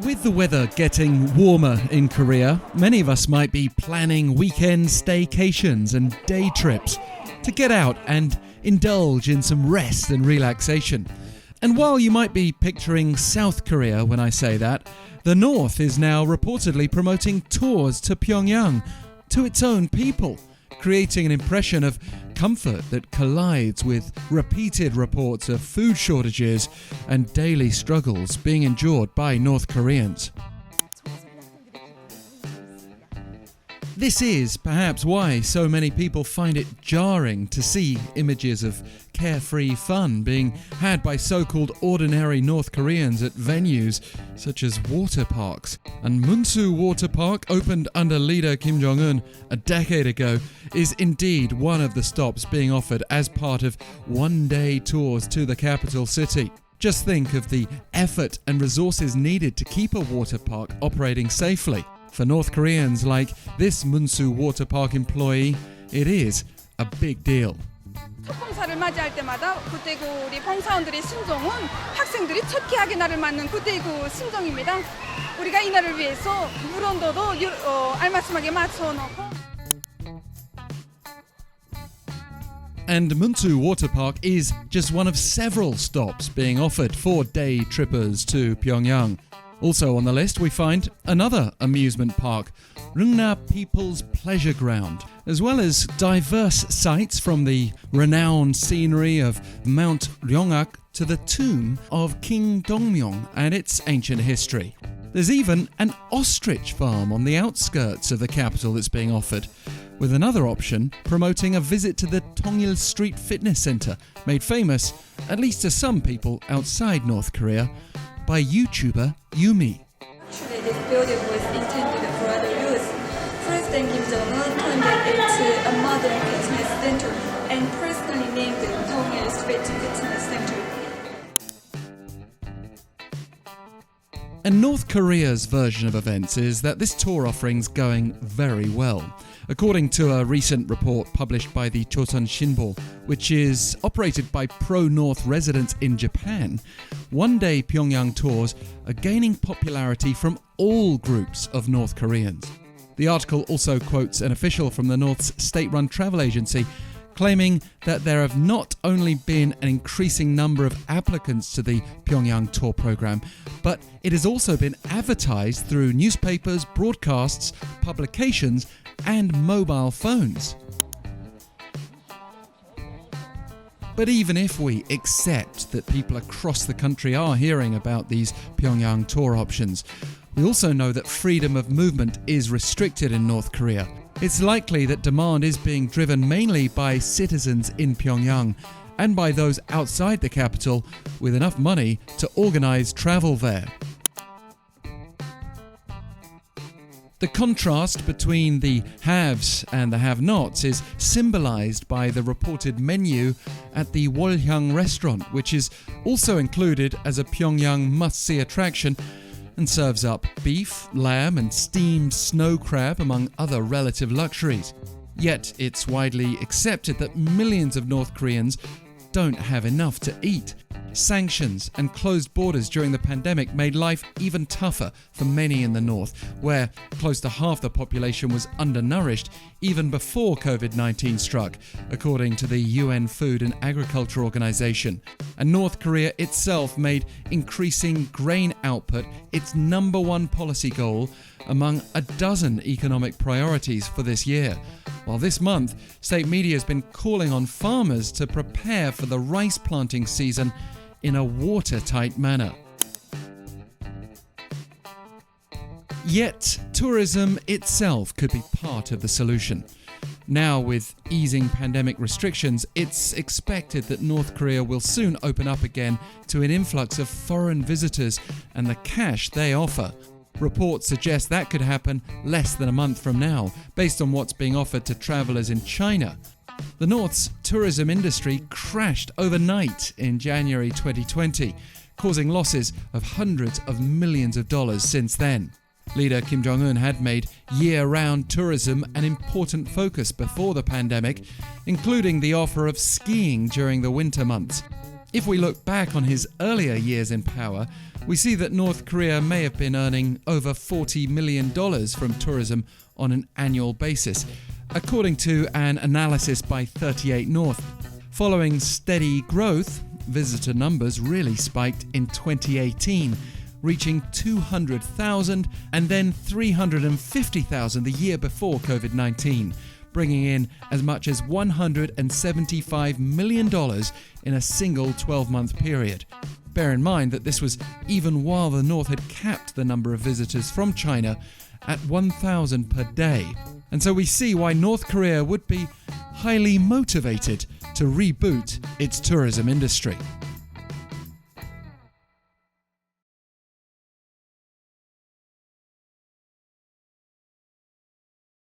With the weather getting warmer in Korea, many of us might be planning weekend staycations and day trips to get out and indulge in some rest and relaxation. And while you might be picturing South Korea when I say that, the North is now reportedly promoting tours to Pyongyang, to its own people, creating an impression of comfort that collides with repeated reports of food shortages and daily struggles being endured by North Koreans. This is perhaps why so many people find it jarring to see images of carefree fun being had by so-called ordinary North Koreans at venues such as water parks. And Munsu Water Park, opened under leader Kim Jong-un a decade ago, is indeed one of the stops being offered as part of one-day tours to the capital city. Just think of the effort and resources needed to keep a water park operating safely. For North Koreans like this Munsu Water Park employee, it is a big deal. 첫 봉사를 맞이할 때마다 굿데이고 우리 봉사원들의 심정은 학생들이 첫 개학의 날을 맞는 굿데이고 심정입니다. 우리가 이 날을 위해서 물 온도도 알맞춤하게 맞춰 놓고. And Munsu Water Park is just one of several stops being offered for day trippers to Pyongyang. Also on the list we find another amusement park, Rungna People's Pleasure Ground, as well as diverse sites from the renowned scenery of Mount Ryongak to the tomb of King Dongmyong and its ancient history. There's even an ostrich farm on the outskirts of the capital that's being offered, with another option promoting a visit to the Tongil Street Fitness Center, made famous, at least to some people outside North Korea, by YouTuber Yumi. Actually, this building was intended for other use. President Kim Jong-un turned it into a modern fitness center and personally named it Tongil Street Fitness Center. And North Korea's version of events is that this tour offering's going very well. According to a recent report published by the Chosun Shinbo, which is operated by pro-North residents in Japan, one-day Pyongyang tours are gaining popularity from all groups of North Koreans. The article also quotes an official from the North's state-run travel agency, claiming that there have not only been an increasing number of applicants to the Pyongyang tour program, but it has also been advertised through newspapers, broadcasts, publications, and mobile phones. But even if we accept that people across the country are hearing about these Pyongyang tour options, we also know that freedom of movement is restricted in North Korea. It's likely that demand is being driven mainly by citizens in Pyongyang and by those outside the capital with enough money to organize travel there. The contrast between the haves and the have-nots is symbolized by the reported menu at the Wolhyang restaurant, which is also included as a Pyongyang must-see attraction and serves up beef, lamb and steamed snow crab among other relative luxuries. Yet it's widely accepted that millions of North Koreans don't have enough to eat. Sanctions and closed borders during the pandemic made life even tougher for many in the north, where close to half the population was undernourished even before COVID-19 struck, according to the UN Food and Agriculture Organization. And North Korea itself made increasing grain output its number one policy goal among a dozen economic priorities for this year. While this month, state media has been calling on farmers to prepare for the rice planting season in a watertight manner. Yet, tourism itself could be part of the solution. Now, with easing pandemic restrictions, it's expected that North Korea will soon open up again to an influx of foreign visitors and the cash they offer. Reports suggest that could happen less than a month from now, based on what's being offered to travellers in China. The North's tourism industry crashed overnight in January 2020, causing losses of hundreds of millions of dollars since then. Leader Kim Jong-un had made year-round tourism an important focus before the pandemic, including the offer of skiing during the winter months. If we look back on his earlier years in power, we see that North Korea may have been earning over $40 million from tourism on an annual basis, according to an analysis by 38 North. Following steady growth, visitor numbers really spiked in 2018, reaching 200,000 and then 350,000 the year before COVID-19, bringing in as much as $175 million in a single 12-month period. Bear in mind that this was even while the North had capped the number of visitors from China at 1,000 per day. And so we see why North Korea would be highly motivated to reboot its tourism industry.